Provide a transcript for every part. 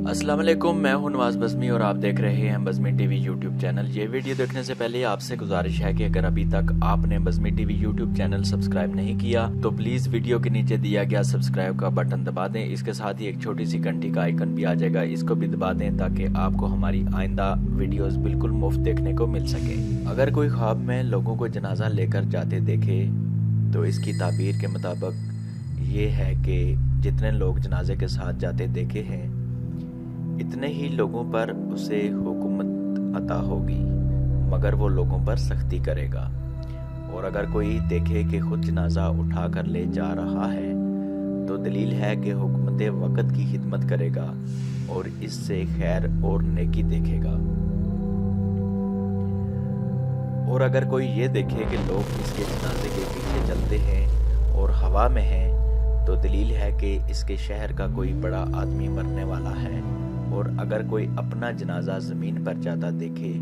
अस्सलाम वालेकुम, मैं हूं नवाज बज़मी और आप देख रहे हैं बज़मी टीवी यूट्यूब चैनल। ये वीडियो देखने से पहले आपसे गुजारिश है कि अगर अभी तक आपने Bazmee TV YouTube channel subscribe नहीं किया तो प्लीज़ वीडियो के नीचे दिया गया सब्सक्राइब का बटन दबा दें। इसके साथ ही एक छोटी सी घंटी का आइकन भी आ जाएगा, इसको भी दबा दें ताकि आपको हमारी आइंदा वीडियोस बिल्कुल मुफ्त देखने को मिल सके। अगर कोई ख्वाब में लोगों को जनाजा लेकर जाते देखे तो इसकी ताबीर के मुताबिक ये है कि जितने लोग जनाजे के साथ जाते देखे हैं इतने ही लोगों पर उसे हुकूमत अता होगी, मगर वो लोगों पर सख्ती करेगा। और अगर कोई देखे कि खुद जनाजा उठा कर ले जा रहा है तो दलील है कि हुकूमत वक़्त की खिदमत करेगा और इससे खैर और नेकी देखेगा। और अगर कोई ये देखे कि लोग इसके जनाजे के पीछे चलते हैं और हवा में हैं तो दलील है कि इसके शहर का कोई बड़ा आदमी मरने वाला है। और अगर कोई अपना जनाजा ज़मीन पर जाता देखे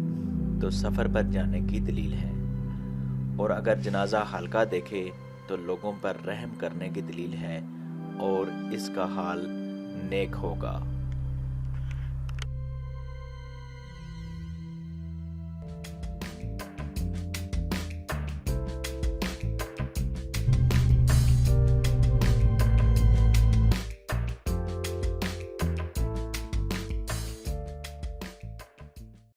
तो सफ़र पर जाने की दलील है। और अगर जनाजा हल्का देखे तो लोगों पर रहम करने की दलील है और इसका हाल नेक होगा।